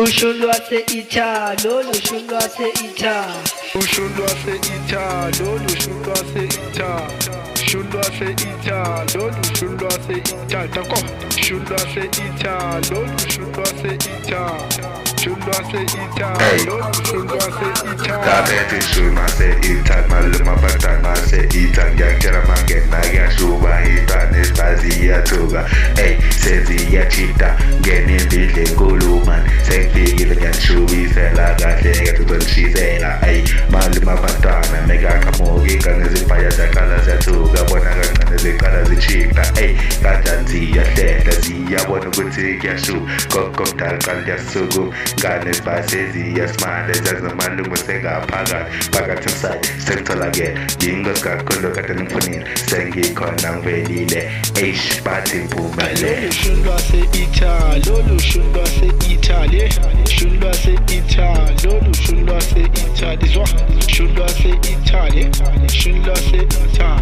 Ushun lwase ithalo, ushun lwase ithalo. Ushun lwase ithalo, ushun lwase ithalo. Ushun lwase ithalo, ushun lwase ithalo. Tako. Ushun lwase ithalo, ushun lwase ithalo. Ushun lwase ithalo, ushun lwase ithalo. Kabete ushun lwase ithalo, maluma batana se ithalo. Ngiyakutshela mangena kuyashuba ithwane sibazi iyathuka. Hey, seziyachita ngena indidle enkulu man. Sengifikile ngiyanishubisela kahle ngiyathutonishisela. Hey, maluma batana mekaqhamuka ingane zibhaya ziyaqala ziyathuka. Bona kancane ziqala zishita. Hey, kanjani ziyahlehla ziyabona ukuthi kuyashuba. Gogo mdala qala liyasuku ngane zibase ziyasimande zakuzamalungu sengaphakathi phakathi emsayini sengitholakele yingozi kakhulu kade ngifunile sengikhona ngivelile eish bathi mpumelelo. Ushun lwase ithalo, ushun lwase ithalo. Ushun lwase ithalo, ushun lwase ithalo. Izwa ushun lwase ithalo, ushun lwase ithalo.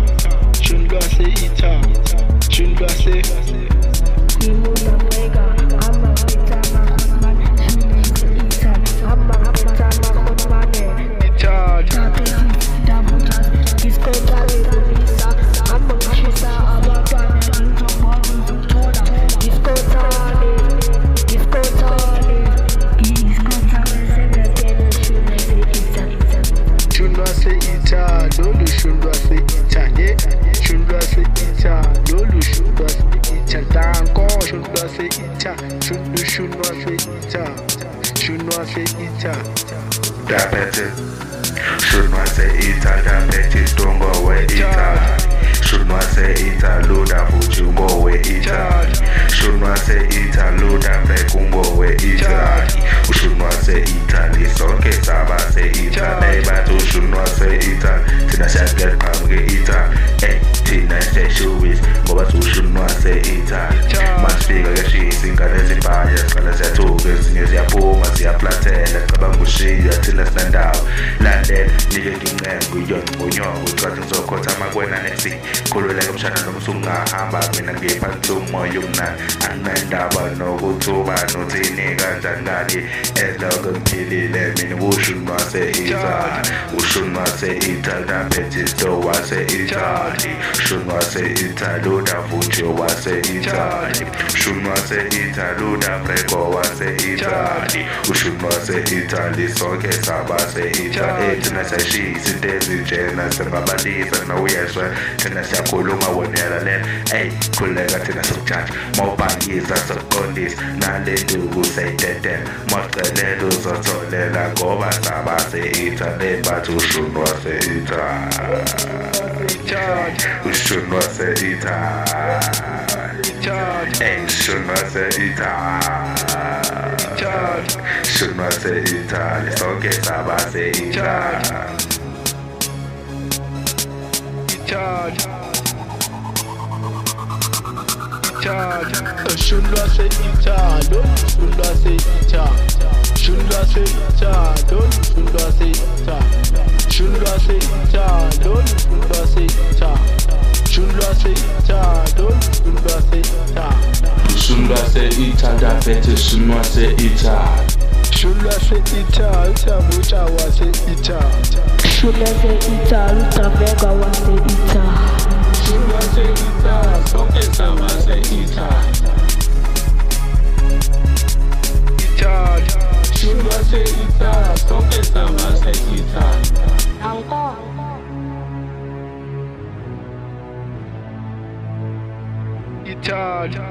Ushun lwase ithalo, ushun lwase Dabete, shunwa se ita dabete stongo we ita. Shunwa se ita luda fujumbo we ita. Shunwa se ita luda fekumbo we ita. Ushunwa se ita lisonke saba se ita. Nebatu shunwa se ita tina shagel pamge ita. Tina se shuwis ngoba ushunwa se ita. Masifika kashisa ingane zibhaya siqala siyathuka ezinye ziyaphuma ziyaplathela cabanga ushiya thina sinandawo landela nike ngincengo yonqonyongo ucathi ngizokhotha amakwena nesi khululeka umshana noma usungahamba mina ngiphansi umoya omnandi anginandaba nokuthuba nothini kanjani ngani eziloko ngiphilile mina ushunwa se ita ushunwa se ita dabete sto wase ita ushunwa se ita luda fuji wase ita ushunwa se ita luda freko wase ita ushunwa se ita lisonke saba se ita thina siyashisa into ezinjena singabalisa nawuyezwe thina siyakhuluma wonela lela ey khuleka thina sokujaja mawubhangisa sokuqondisa nale nduku seyidedela macelela uzotholela ngoba saba se ita nebathi ushunwa se ita ushunwa se ita ey ushunwa se ita shunwa se ita lisonke saba se ita Ushun lwase ithalo, ushun lwase ithalo. Ushun lwase ithalo, ushun lwase ithalo. Ushun lwase ithalo, ushun lwase ithalo. Ushun lwase ithalo, ushun lwase ithalo. Ushun lwase ithalo dabete ushun lwase ithalo. Ushun lwase ithalo, utavuta wase ithalo. Ushun lwase ithalo, utavega wase ithalo. Ushun lwase ithalo, sonke saba se ithalo. Ushun lwase ithalo, sonke saba se ithalo. Ithalo.